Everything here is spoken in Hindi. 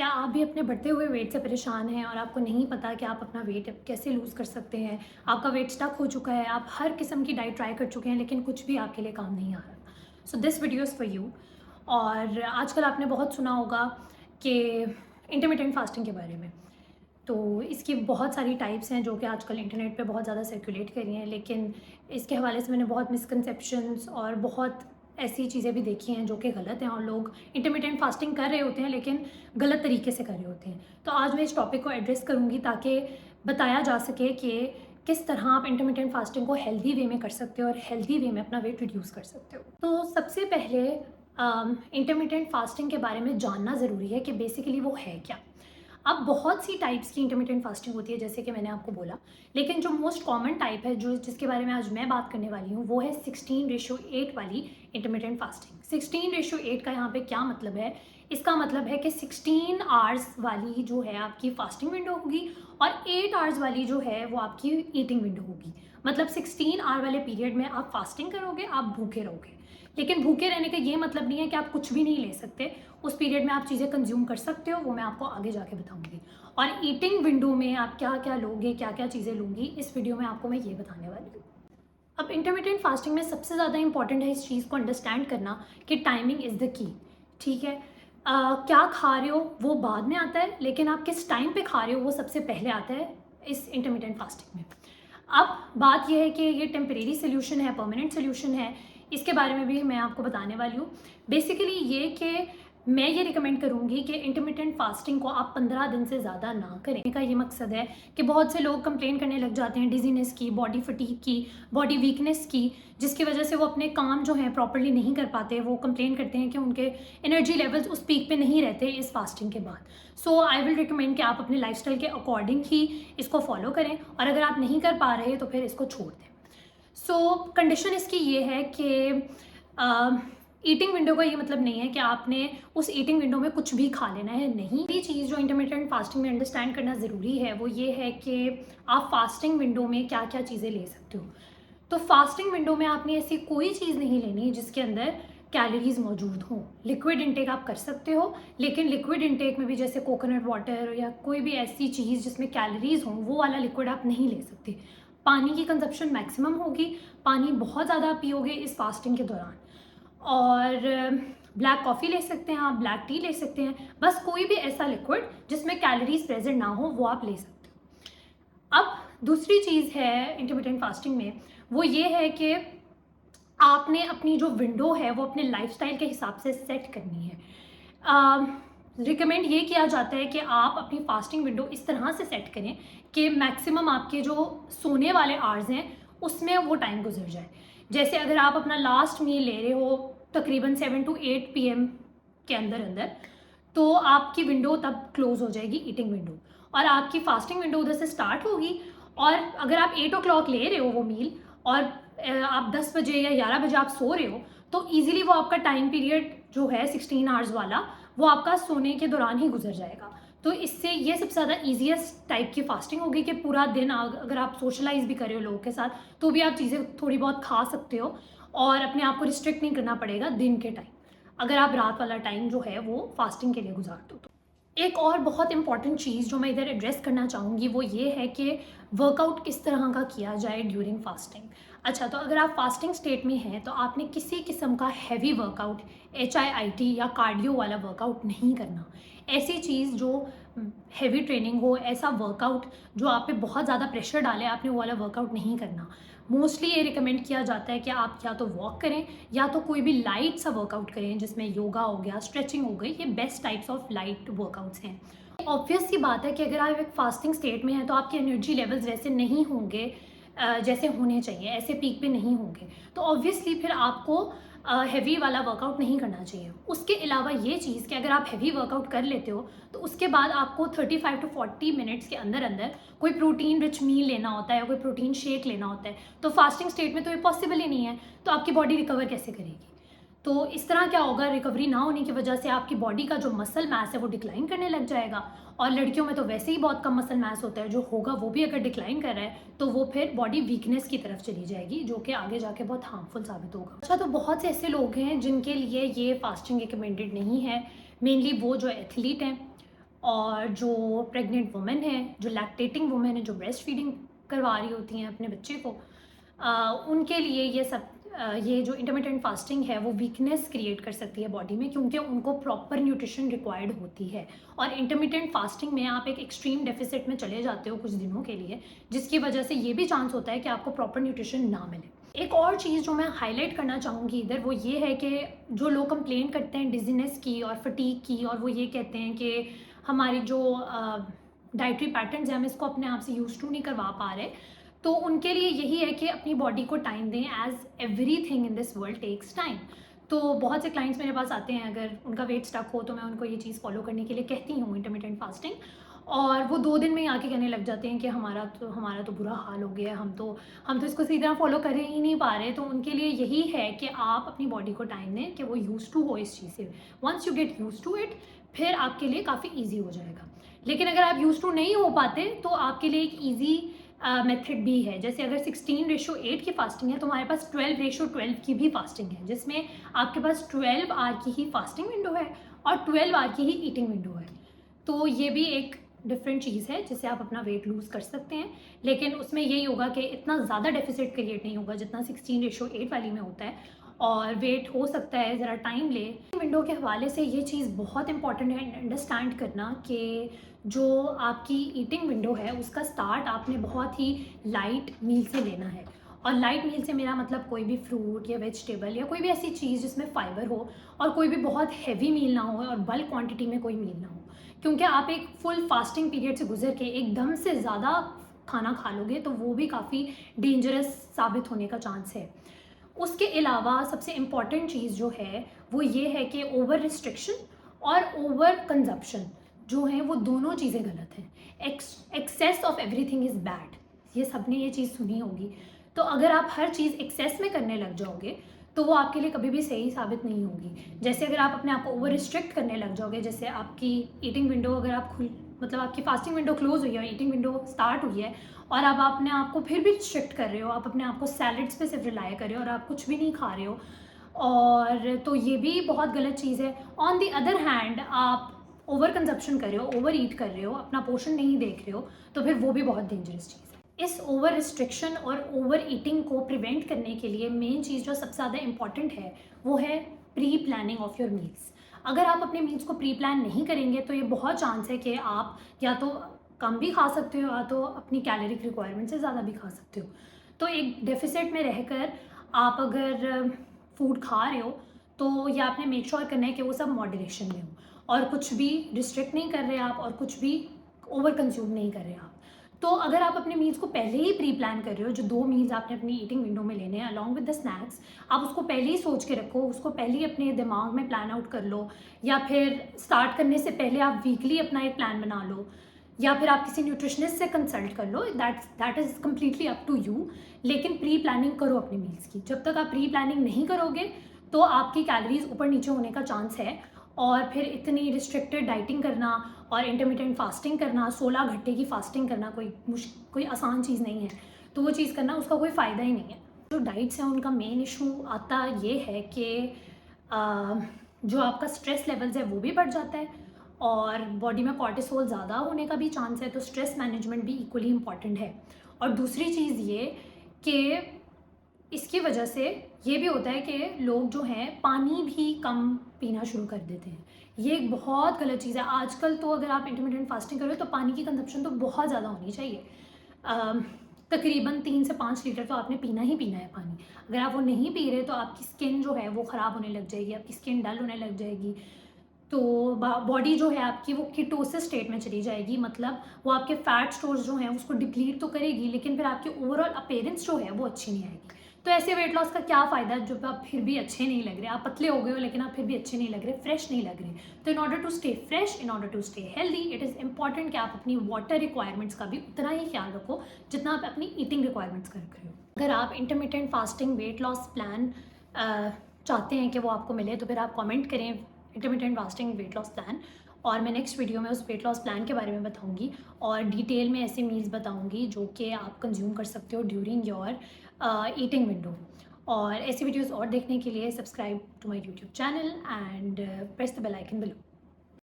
क्या आप भी अपने बढ़ते हुए वेट से परेशान हैं और आपको नहीं पता कि आप अपना वेट कैसे लूज़ कर सकते हैं? आपका वेट स्टक हो चुका है, आप हर किस्म की डाइट ट्राई कर चुके हैं लेकिन कुछ भी आपके लिए काम नहीं आ रहा। So this video is for you. और आजकल आपने बहुत सुना होगा कि इंटरमिटेंट फास्टिंग के बारे में। तो इसकी बहुत सारी टाइप्स हैं जो कि आजकल इंटरनेट पे बहुत ज़्यादा सर्कुलेट कर रही हैं, लेकिन इसके हवाले से मैंने बहुत मिसकंसेप्शंस और बहुत ऐसी चीज़ें भी देखी हैं जो कि गलत हैं और लोग इंटरमिटेंट फास्टिंग कर रहे होते हैं लेकिन गलत तरीके से कर रहे होते हैं। तो आज मैं इस टॉपिक को एड्रेस करूँगी ताकि बताया जा सके कि किस तरह आप इंटरमिटेंट फास्टिंग को हेल्दी वे में कर सकते हो और हेल्दी वे में अपना वेट रिड्यूस कर सकते हो। तो सबसे पहले इंटरमिटेंट फास्टिंग के बारे में जानना ज़रूरी है कि बेसिकली वो है क्या। अब बहुत सी टाइप्स की इंटरमिटेंट फास्टिंग होती है जैसे कि मैंने आपको बोला, लेकिन जो मोस्ट कॉमन टाइप है जो जिसके बारे में आज मैं बात करने वाली हूँ वो है 16:8 वाली इंटरमिटेंट फास्टिंग। 16:8 का यहाँ पे क्या मतलब है? इसका मतलब है कि 16 आवर्स वाली जो है आपकी फास्टिंग विंडो होगी और 8 आवर्स वाली जो है वो आपकी ईटिंग विंडो होगी। मतलब 16 आवर वाले पीरियड में आप फास्टिंग करोगे, आप भूखे रहोगे, लेकिन भूखे रहने का ये मतलब नहीं है कि आप कुछ भी नहीं ले सकते। उस पीरियड में आप चीज़ें कंज्यूम कर सकते हो, वो मैं आपको आगे जाके बताऊंगी। और ईटिंग विंडो में आप क्या क्या लोगे, क्या क्या चीज़ें लूँगी, इस वीडियो में आपको मैं ये बताने वाली हूँ। अब इंटरमिटेंट फास्टिंग में सबसे ज़्यादा इंपॉर्टेंट है इस चीज़ को अंडरस्टैंड करना कि टाइमिंग इज़ द की। ठीक है, क्या खा रहे हो वो बाद में आता है, लेकिन आप किस टाइम पे खा रहे हो वो सबसे पहले आता है इस इंटरमिटेंट फास्टिंग में। अब बात यह है कि ये टेम्परेरी सोल्यूशन है, परमानेंट सोल्यूशन है, इसके बारे में भी मैं आपको बताने वाली हूँ। बेसिकली ये कि मैं ये रिकमेंड करूँगी कि इंटरमिटेंट फास्टिंग को आप 15 दिन से ज़्यादा ना करें। का ये मकसद है कि बहुत से लोग कंप्लेन करने लग जाते हैं डिजीनेस की, बॉडी फटीग की, बॉडी वीकनेस की, जिसकी वजह से वो अपने काम जो हैं प्रॉपर्ली नहीं कर पाते। वो कंप्लेन करते हैं कि उनके एनर्जी लेवल्स उस पीक पे नहीं रहते इस फास्टिंग के बाद। सो आई विल रिकमेंड कि आप अपने लाइफस्टाइल के अकॉर्डिंग ही इसको फॉलो करें और अगर आप नहीं कर पा रहे तो फिर इसको छोड़ दें। सो कंडीशन इसकी ये है कि ईटिंग विंडो का ये मतलब नहीं है कि आपने उस ईटिंग विंडो में कुछ भी खा लेना है, नहीं। ये चीज़ जो इंटरमिटेंट फास्टिंग में अंडरस्टैंड करना ज़रूरी है वो ये है कि आप फास्टिंग विंडो में क्या क्या चीज़ें ले सकते हो। तो फास्टिंग विंडो में आपने ऐसी कोई चीज़ नहीं लेनी जिसके अंदर कैलोरीज मौजूद हों। लिक्विड इंटेक आप कर सकते हो, लेकिन लिक्विड इंटेक में भी जैसे कोकोनट वाटर या कोई भी ऐसी चीज़ जिसमें कैलोरीज हों वो वाला लिक्विड आप नहीं ले सकते। पानी की कंजप्शन मैक्सिमम होगी, पानी बहुत ज़्यादा पियोगे इस फास्टिंग के दौरान। और ब्लैक कॉफ़ी ले सकते हैं आप, ब्लैक टी ले सकते हैं, बस कोई भी ऐसा लिक्विड जिसमें कैलोरीज प्रेजेंट ना हो वो आप ले सकते हो। अब दूसरी चीज़ है इंटरमिटेंट फास्टिंग में, वो ये है कि आपने अपनी जो विंडो है वो अपने लाइफस्टाइल के हिसाब से सेट करनी है। रिकमेंड ये किया जाता है कि आप अपनी फास्टिंग विंडो इस तरह से सेट करें कि मैक्सिमम आपके जो सोने वाले आवर्स हैं उसमें वो टाइम गुजर जाए। जैसे अगर आप अपना लास्ट मील ले रहे हो तकरीबन 7 to 8 PM के अंदर अंदर, तो आपकी विंडो तब क्लोज हो जाएगी, ईटिंग विंडो, और आपकी फास्टिंग विंडो उधर से स्टार्ट होगी। और अगर आप 8 o'clock ले रहे हो वो मील और आप 10 बजे या 11 बजे आप सो रहे हो, तो ईजिली वो आपका टाइम पीरियड जो है 16 आवर्स वाला वो आपका सोने के दौरान ही गुजर जाएगा। तो इससे ये सबसे ज़्यादा ईजीएस्ट टाइप की फास्टिंग होगी कि पूरा दिन अगर आप सोशलाइज भी कर रहे हो लोगों के साथ तो भी आप चीज़ें थोड़ी बहुत खा सकते हो और अपने आप को रिस्ट्रिक्ट नहीं करना पड़ेगा दिन के टाइम, अगर आप रात वाला टाइम जो है वो फास्टिंग के लिए गुजारते हो तो। एक और बहुत इंपॉर्टेंट चीज़ जो मैं इधर एड्रेस करना चाहूँगी वो ये है कि वर्कआउट किस तरह का किया जाए ड्यूरिंग फास्टिंग। अच्छा, तो अगर आप फास्टिंग स्टेट में हैं तो आपने किसी किस्म का हैवी वर्कआउट, HIIT या कार्डियो वाला वर्कआउट नहीं करना। ऐसी चीज़ जो हैवी ट्रेनिंग हो, ऐसा वर्कआउट जो आप पे बहुत ज़्यादा प्रेशर डाले, आपने वो वाला वर्कआउट नहीं करना। मोस्टली ये रिकमेंड किया जाता है कि आप या तो वॉक करें या तो कोई भी लाइट सा वर्कआउट करें जिसमें योगा हो गया, स्ट्रेचिंग हो गई, ये best types of light workouts हैं। ऑब्वियस सी बात है कि अगर आप एक फास्टिंग स्टेट में हैं तो आपके एनर्जी लेवल्स वैसे नहीं होंगे जैसे होने चाहिए, ऐसे पीक पे नहीं होंगे, तो ऑब्वियसली फिर आपको हैवी वाला वर्कआउट नहीं करना चाहिए। उसके अलावा ये चीज़ कि अगर आप हैवी वर्कआउट कर लेते हो तो उसके बाद आपको 35 to 40 मिनट्स के अंदर अंदर कोई प्रोटीन रिच मील लेना होता है या कोई प्रोटीन शेक लेना होता है। तो फास्टिंग स्टेट में तो ये पॉसिबल ही नहीं है, तो आपकी बॉडी रिकवर कैसे करेगी? तो इस तरह क्या होगा, रिकवरी ना होने की वजह से आपकी बॉडी का जो मसल मास है वो डिक्लाइन करने लग जाएगा। और लड़कियों में तो वैसे ही बहुत कम मसल मास होता है, जो होगा वो भी अगर डिक्लाइन कर रहा है तो वो फिर बॉडी वीकनेस की तरफ चली जाएगी, जो कि आगे जाके बहुत हार्मफुल साबित होगा। अच्छा, तो बहुत से ऐसे लोग हैं जिनके लिए ये फास्टिंग रिकमेंडेड नहीं है, मेनली वो जो एथलीट हैं, और जो प्रेग्नेंट वुमेन है, जो लैक्टेटिंग वुमेन है, जो ब्रेस्ट फीडिंग करवा रही होती हैं अपने बच्चे को, उनके लिए ये जो इंटरमिटेंट फास्टिंग है वो वीकनेस क्रिएट कर सकती है बॉडी में, क्योंकि उनको प्रॉपर न्यूट्रिशन रिक्वायर्ड होती है। और इंटरमिटेंट फास्टिंग में आप एक एक्सट्रीम डेफिसिट में चले जाते हो कुछ दिनों के लिए, जिसकी वजह से ये भी चांस होता है कि आपको प्रॉपर न्यूट्रिशन ना मिले। एक और चीज़ जो मैं हाईलाइट करना चाहूँगी इधर, वो ये है कि जो लोग कंप्लेन करते हैं डिजीनेस की और फटीक की, और वो ये कहते हैं कि हमारी जो डाइटरी पैटर्न्स हैं हम इसको अपने आप से यूज टू नहीं करवा पा रहे, तो उनके लिए यही है कि अपनी बॉडी को टाइम दें। As everything in this world takes time. तो बहुत से क्लाइंट्स मेरे पास आते हैं, अगर उनका वेट स्टक हो तो मैं उनको ये चीज़ फॉलो करने के लिए कहती हूँ इंटरमिटेंट फास्टिंग, और वो 2 दिन में ही आके कहने लग जाते हैं कि हमारा तो बुरा हाल हो गया है, हम तो इसको सही तरह फॉलो कर ही नहीं पा रहे। तो उनके लिए यही है कि आप अपनी बॉडी को टाइम दें कि वो यूज़ टू हो इस चीज़ से। Once you get used to it, फिर आपके लिए काफ़ी ईजी हो जाएगा। लेकिन अगर आप यूज़ टू नहीं हो पाते तो आपके लिए एक ईजी मेथड भी है। जैसे अगर 16:8 की फास्टिंग है तो हमारे पास 12:12 की भी फास्टिंग है, जिसमें आपके पास 12 आवर की ही फास्टिंग विंडो है और 12 आवर की ही ईटिंग विंडो है। तो ये भी एक डिफरेंट चीज़ है जिससे आप अपना वेट लूज़ कर सकते हैं, लेकिन उसमें यही होगा कि इतना ज़्यादा डेफिसिट क्रिएट नहीं होगा जितना 16:8 वाली में होता है, और वेट हो सकता है ज़रा टाइम ले। विंडो के हवाले से ये चीज़ बहुत इंपॉर्टेंट है अंडरस्टैंड करना कि जो आपकी ईटिंग विंडो है उसका स्टार्ट आपने बहुत ही लाइट मील से लेना है। और लाइट मील से मेरा मतलब कोई भी फ्रूट या वेजिटेबल या कोई भी ऐसी चीज़ जिसमें फ़ाइबर हो, और कोई भी बहुत हैवी मील ना हो और बल्क क्वांटिटी में कोई मील ना हो। क्योंकि आप एक फुल फास्टिंग पीरियड से गुजर के एकदम से ज़्यादा खाना खा लोगे तो वो भी काफ़ी डेंजरस साबित होने का चांस है। उसके अलावा सबसे इम्पॉर्टेंट चीज़ जो है वो ये है कि ओवर रिस्ट्रिक्शन और ओवर कंजप्शन जो है वो दोनों चीज़ें गलत हैं। Excess of everything is bad, ये सबने ये चीज़ सुनी होगी। तो अगर आप हर चीज़ एक्सेस में करने लग जाओगे तो वो आपके लिए कभी भी सही साबित नहीं होगी। जैसे अगर आप अपने आप को ओवर रिस्ट्रिक्ट करने लग जाओगे, जैसे आपकी ईटिंग विंडो अगर आप मतलब आपकी फास्टिंग विंडो क्लोज हुई है, ईटिंग विंडो स्टार्ट हुई है, और अब आप अपने आप को फिर भी रिस्ट्रिक्ट कर रहे हो, आप अपने आप को सैलड्स पे सिर्फ रिलाई कर रहे हो और आप कुछ भी नहीं खा रहे हो, और तो ये भी बहुत गलत चीज़ है। ऑन दी अदर हैंड आप ओवर कंजप्शन कर रहे हो, ओवर ईट कर रहे हो, अपना पोर्शन नहीं देख रहे हो, तो फिर वो भी बहुत डेंजरस चीज़ है। इस ओवर रिस्ट्रिक्शन और ओवर ईटिंग को प्रिवेंट करने के लिए मेन चीज़ जो सबसे ज़्यादा इंपॉर्टेंट है वो है pre planning of your meals. अगर आप अपने मील्स को प्री प्लान नहीं करेंगे तो ये बहुत चांस है कि आप या तो कम भी खा सकते हो या तो अपनी कैलोरिक रिक्वायरमेंट से ज़्यादा भी खा सकते हो। तो एक डेफिसिट में रहकर आप अगर फूड खा रहे हो तो ये आपने मेक श्योर करना है कि वो सब मॉडरेशन में हो, और कुछ भी रिस्ट्रिक्ट नहीं कर रहे आप और कुछ भी ओवर कंज्यूम नहीं कर रहे आप। तो अगर आप अपने मील्स को पहले ही प्री प्लान कर रहे हो, जो 2 मील्स आपने अपनी ईटिंग विंडो में लेने हैं अलॉन्ग विद द स्नैक्स, आप उसको पहले ही सोच के रखो, उसको पहले ही अपने दिमाग में प्लान आउट कर लो, या फिर स्टार्ट करने से पहले आप वीकली अपना एक प्लान बना लो, या फिर आप किसी न्यूट्रिशनिस्ट से कंसल्ट कर लो। That is completely up to you. लेकिन प्री प्लानिंग करो अपने मील्स की। जब तक आप प्री प्लानिंग नहीं करोगे तो आपकी कैलोरीज ऊपर नीचे होने का चांस है, और फिर इतनी रिस्ट्रिक्टेड डाइटिंग करना और इंटरमिटेंट फास्टिंग करना, 16 घंटे की फास्टिंग करना कोई आसान चीज़ नहीं है। तो वो चीज़ करना उसका कोई फ़ायदा ही नहीं है। जो डाइट्स हैं उनका मेन इशू आता ये है कि जो आपका स्ट्रेस लेवल्स है वो भी बढ़ जाता है, और बॉडी में कॉर्टिसोल ज़्यादा होने का भी चांस है। तो स्ट्रेस मैनेजमेंट भी इक्वली इम्पॉर्टेंट है। और दूसरी चीज़ ये कि इसकी वजह से ये भी होता है कि लोग जो हैं पानी भी कम पीना शुरू कर देते हैं। ये एक बहुत गलत चीज़ है। आजकल तो अगर आप इंटरमिटेंट फास्टिंग करो तो पानी की कंजप्शन तो बहुत ज़्यादा होनी चाहिए। तकरीबन 3 से 5 लीटर तो आपने पीना ही पीना है पानी। अगर आप वो नहीं पी रहे तो आपकी स्किन जो है वो ख़राब होने लग जाएगी, आपकी स्किन डल होने लग जाएगी। तो बॉडी जो है आपकी वो कीटोसिस स्टेट में चली जाएगी, मतलब वो आपके फैट स्टोर्स जो हैं उसको डिप्लीट तो करेगी, लेकिन फिर आपकी ओवरऑल अपीयरेंस जो है वो अच्छी नहीं आएगी। तो ऐसे वेट लॉस का क्या फ़ायदा जब आप फिर भी अच्छे नहीं लग रहे, आप पतले हो गए हो लेकिन आप फिर भी अच्छे नहीं लग रहे, फ्रेश नहीं लग रहे। तो in order to stay fresh, in order to stay healthy, it is important कि आप अपनी वाटर रिक्वायरमेंट्स का भी उतना ही ख्याल रखो जितना आप अपनी ईटिंग रिक्वायरमेंट्स का रख रहे हो। अगर आप intermittent fasting weight loss plan चाहते हैं कि वो आपको मिले तो फिर आप कमेंट करें intermittent fasting weight loss plan, और मैं नेक्स्ट वीडियो में उस वेट लॉस प्लान के बारे में बताऊंगी, और डिटेल में ऐसे मील्स बताऊंगी जो कि आप कंज्यूम कर सकते हो ड्यूरिंग योर ईटिंग विंडो। और ऐसी वीडियोस और देखने के लिए subscribe to my YouTube channel and press the bell icon below.